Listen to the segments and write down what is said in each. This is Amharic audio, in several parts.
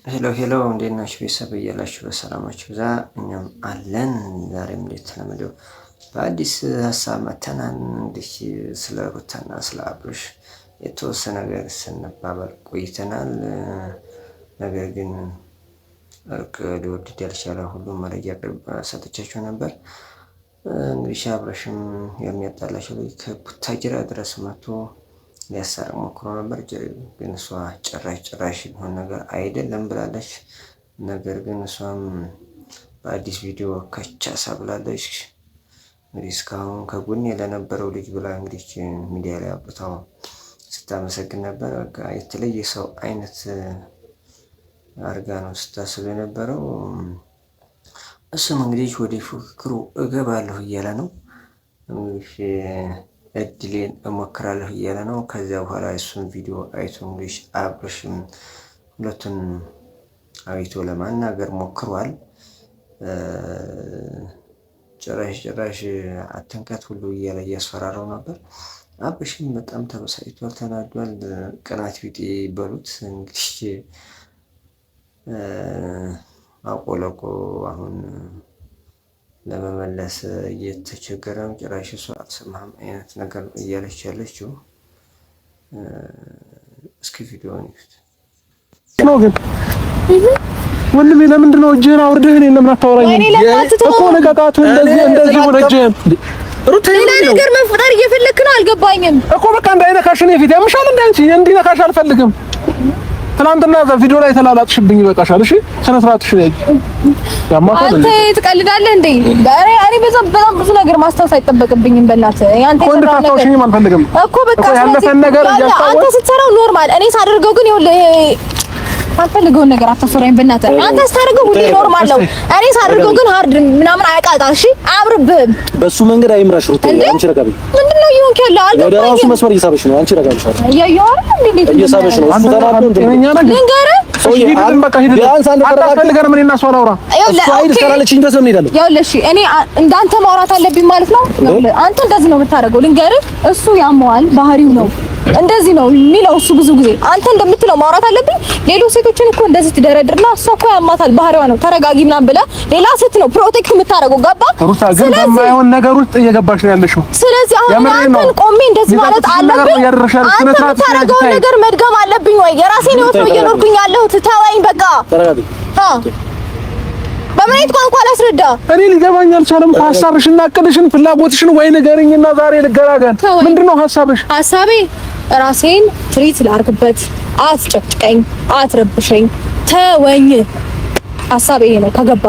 ሄሎ ሄሎ እንዴት ናችሁ? ቤተሰብ እያላችሁ በሰላማችሁ ዛ እኛም አለን። ዛሬም እንደተለመደው በአዲስ ሀሳብ መተናል። እንግዲህ ስለ ሩታና ስለ አብርሽ የተወሰነ ነገር ስንባባል ቆይተናል። ነገር ግን ሊወድድ ያልቻለ ሁሉም መረጃ ሰጥቻችሁ ነበር። እንግዲህ አብርሽም የሚያጣላቸው ልጅ ከቡታጅራ ድረስ መጥቶ ሊያሳርቅ ሞክሮ ነበር። ግን እሷ ጭራሽ ሊሆን ነገር አይደለም ብላለች። ነገር ግን እሷም በአዲስ ቪዲዮ ከቻሳ ብላለች። እንግዲህ እስካሁን ከጎኔ ለነበረው ልጅ ብላ እንግዲህ ሚዲያ ላይ አውጥታው ስታመሰግን ነበር። በቃ የተለየ ሰው አይነት አርጋ ነው ስታስብ የነበረው። እሱም እንግዲህ ወደ ፉክክሩ እገባለሁ እያለ ነው። እንግዲህ እድሌን እሞክራለሁ እያለ ነው። ከዚያ በኋላ እሱን ቪዲዮ አይቶ እንግዲህ አብርሽም ሁለቱን አይቶ ለማናገር ሞክሯል። ጭራሽ አትንካት ሁሉ እያለ እያስፈራረው ነበር። አብርሽም በጣም ተበሳጭቷል፣ ተናዷል። ቅናት ቢጤ ይበሉት እንግዲህ አቆለቆ አሁን ለመመለስ እየተቸገረ ነው። ጭራሽ እሷ አልሰማህም አይነት ነገር እያለች ያለችው። እስኪ ቪዲዮውን ይዩት ነው። ግን ወንድሜ ለምንድን ነው እጅህን አውርደህ እኔን ለምን አታወራኝም እኮ? ነቃቃቱ እንደዚህ ወደጀን ሌላ ነገር መፍጠር እየፈለክ ነው። አልገባኝም እኮ በቃ እንዳይነካሽ ነው ፊት ያምሻል። እንዳንቺ እንዲነካሽ አልፈልግም። ትናንትና ቪዲዮ ላይ ተላላጥሽብኝ። ይበቃሻል። እሺ ስነ ስርዓትሽ ነው ያማታል። አንተ ትቀልዳለህ እንዴ? እኔ በጣም ብዙ ነገር ማስታወስ አይጠበቅብኝም። በእናትህ ያንተ ተራራው አልፈልግም እኮ በቃ ያለፈን ነገር እያስታወስ አንተ ስትሰራው ኖርማል፣ እኔ ሳደርገው ግን ይኸውልህ አልፈልገውን ነገር አታሰራኝ። በእናትህ አንተ ስታደርገው ሁሌ ኖርማል ነው። እኔ ሳደርገው ግን ሃርድ ምናምን አያቃጣም። እሺ አያምርብህም። በሱ መንገድ አይምራሽ ሩት። አንቺ ረጋቢ ምንድነው ይሆንክ ያለው? ወደ ራሱ መስመር እየሳበሽ ነው። አንቺ ረጋቢ ሻል እያየሁ አይደል እንዴ? እየሳበሽ ነው። እሱ ተናዶ ልንገርህ ሂድልን፣ በቃ ሂድልን። ቢያንስ አንድ ነገር ምን እና ሰው አውራ እሱ አይድ ሰራለችኝ ድረስ ነው እንሄዳለን። ይኸውልህ እሺ እኔ እንዳንተ ማውራት አለብኝ ማለት ነው። አንተ እንደዚህ ነው የምታደርገው። ልንገርህ እሱ ያመዋል፣ ባህሪው ነው እንደዚህ ነው የሚለው እሱ ብዙ ጊዜ። አንተ እንደምትለው ማውራት አለብኝ። ሌሎች ሴቶችን እኮ እንደዚህ ትደረድርና እሷ እኮ ያማታል፣ ባህሪዋ ነው፣ ተረጋጊ ምናምን ብለህ ሌላ ሴት ነው ፕሮቴክት የምታደርገው። ገባ? ሩታ ግን በማይሆን ነገር ውስጥ እየገባሽ ነው ያለሽው። ስለዚህ አሁን አንተን ቆሜ እንደዚህ ማለት አለብኝ? አንተ የምታደርገው ነገር መድገም አለብኝ ወይ? የራሴን ህይወት ነው እየኖርኩኝ ያለሁት። ተወኝ በቃ። ተረጋጊ። በምን አይነት ቋንቋ ላስረዳ? እኔ ሊገባኝ አልቻለም። ሐሳብሽና እቅድሽን ፍላጎትሽን ወይ ንገሪኝና ዛሬ ልገራገን። ምንድነው ሐሳብሽ? ሐሳቤ ራሴን ትሪት ላርግበት። አትጨቅጭቀኝ፣ አትረብሸኝ፣ ተወኝ። ሐሳቤ ይሄ ነው። ከገባ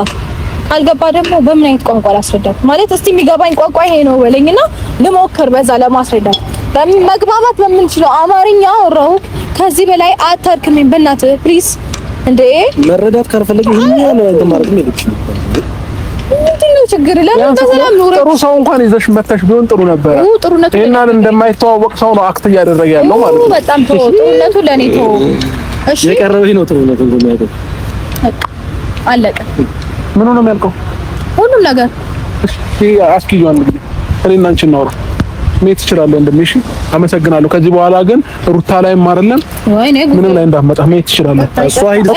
ካልገባ ደግሞ በምን አይነት ቋንቋ ላስረዳት? ማለት እስቲ የሚገባኝ ቋንቋ ይሄ ነው በለኝና ልሞክር በዛ ለማስረዳት። መግባባት በምንችለው አማርኛ አወራሁ። ከዚህ በላይ አታድክመኝ በእናትህ ፕሊዝ። እንዴ መረዳት ካልፈለገ ይሄኛው ነው ማለት ነው። ምንድነው ችግር? ለምን በሰላም ኑሮ ጥሩ ሰው እንኳን ይዘሽ መተሽ ቢሆን ጥሩ ነበር። ይሄናል እንደማይተዋወቅ ሰው ነው አክት እያደረገ ያለው ማለት ነው። በጣም ጥሩነቱ ለኔ ተው። እሺ የቀረበኝ ነው ጥሩነቱ እንደማይተው አለቀ። ምን ነው የሚያልቀው? ሁሉም ነገር እሺ አስኪዩ እንግዲህ እኔና አንቺ እናውራ። ሜት ይችላል እንደምሽ አመሰግናለሁ። ከዚህ በኋላ ግን ሩታ ላይም አይደለም ምንም ላይ እንዳትመጣ ሜት ይችላል። እሷ ሂድ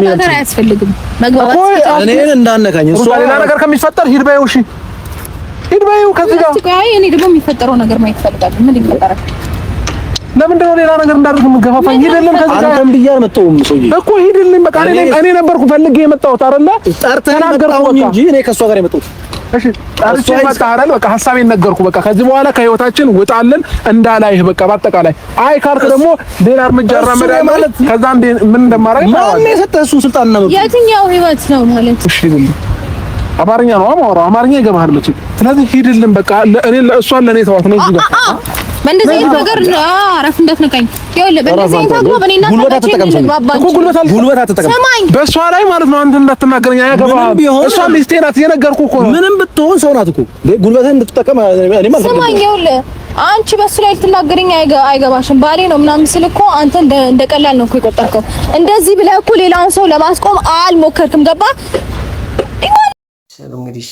ነገር አያስፈልግም። መግባባት እኔን እንዳነካኝ እሷ ሌላ ነገር ከሚፈጠር ሂድ በይው። እሺ ሂድ በይው። ከዚህ ጋር እኔ ደግሞ የሚፈጠረው ነገር ማየት ፈልጋለሁ። ምን ይፈጠራል? ለምንድን ነው ሌላ ነገር እንዳደርግ የምገፋፋኝ? ሂድልን። ከዚህ ጋር አንተም ብዬሽ አልመጣሁም ሰውዬ እኮ ሂድልን። በቃ እኔ ነበርኩ ፈልጌ የመጣሁት አይደለ? ጠርተህ ተናገርኩኝ እንጂ እኔ ከሷ ጋር የመጣሁት እሺ ጣርቼ መጣራል። በቃ ሐሳቤን ነገርኩ። በቃ ከዚህ በኋላ ከህይወታችን ውጣልን እንዳላይህ። በቃ በአጠቃላይ አይ ካልክ ደግሞ ሌላ እርምጃ አራመዳለሁ ማለት ከዛ ምን እንደማደርግ ማን የሰጠህ እሱን ስልጣን ነው? የትኛው ህይወት ነው ማለት? እሺ አማርኛ ነው አማራው፣ አማርኛ ይገባሃል መቼም። ስለዚህ ሂድልን በቃ እኔ ለእሷን ለኔ ተዋት ነው እዚህ ጋር በእንደዚህ አይነት ነገር አረፍ እንዳትነካኝ። ይኸውልህ በእንደዚህ አይነት አግባብ እኔና ጉልበት አትጠቀም። በእሷ ላይ ማለት ነው። አንተ እንዳትናገረኝ አያገባህም። እሷ ሚስቴ ናት የነገርኩህ እኮ ነው። ምንም ብትሆን ሰው ናት እኮ ጉልበትህን እንድትጠቀም እኔ ማለት ነው። ስማኝ ይኸውልህ አንቺ በሱ ላይ ልትናገረኝ አይገባሽም። ባሌ ነው ምናምን ስል እኮ አንተ እንደ ቀላል ነው እኮ የቆጠርከው። እንደዚህ ብለህ እኮ ሌላውን ሰው ለማስቆም አልሞከርክም። ገባ? እንግዲህ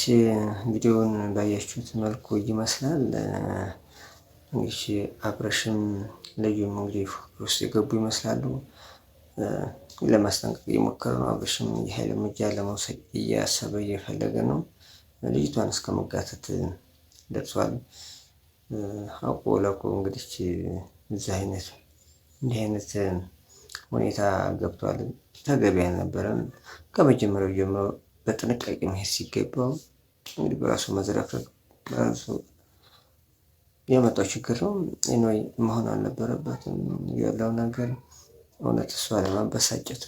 ቪዲዮውን ባያችሁት መልኩ ይመስላል። እንግዲህ አብርሽም ልዩም እንግዲህ ፉክክር ውስጥ የገቡ ይመስላሉ። ለማስጠንቀቅ እየሞከረ ነው። አብርሽም የኃይል እርምጃ ለመውሰድ እያሰበ እየፈለገ ነው። ልጅቷን እስከ መጋተት ደርሷል። አውቆ ለቆ እንግዲህ እንዲህ አይነት ሁኔታ ገብቷል። ተገቢ አልነበረም። ከመጀመሪያው ጀምሮ በጥንቃቄ መሄድ ሲገባው እንግዲህ በራሱ መዝረክረክ በራሱ የመጣው ችግር ነው። ኢኖይ መሆን አልነበረበትም። ያለው ነገር እውነት እሷ ለማበሳጨት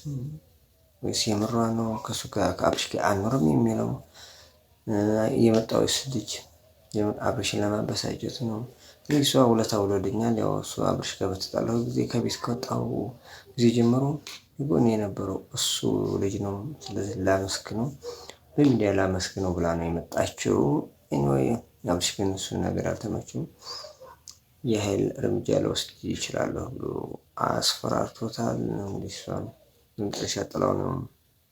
ወይስ የምሯ ነው? ከሱ ጋር ከአብርሽ ጋር አልኖርም የሚለው የመጣውስ ልጅ አብርሽን ለማበሳጨት ነው። እንግዲህ እሷ ውለታ ውሎልኛል። ያው እሱ አብርሽ ጋር በተጣላሁ ጊዜ ከቤት ከወጣሁ ጊዜ ጀምሮ ጎን የነበረው እሱ ልጅ ነው። ስለዚህ ላመስግነው በሚዲያ ላመስግነው ብላ ነው የመጣችው። ኢኖይ አብርሽ ግን እሱን ነገር አልተመቸውም። የኃይል እርምጃ ልወስድ ይችላለሁ ብሎ አስፈራርቶታል። እንግዲህ እሷም በመጨረሻ ጥላው ነው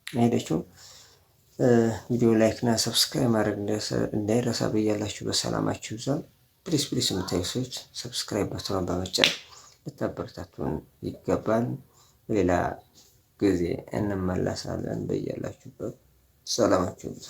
ሄደችው። ቪዲዮ ላይክ እና ሰብስክራይብ ማድረግ እንዳይረሳ ብያላችሁ። በሰላማችሁ ይብዛል። ፕሊስ የምታዩ ሰዎች ሰብስክራይብ በተኑን በመጫን ልታበረታቱን ይገባል። በሌላ ጊዜ እንመለሳለን። በያላችሁበት ሰላማችሁ ይብዛ።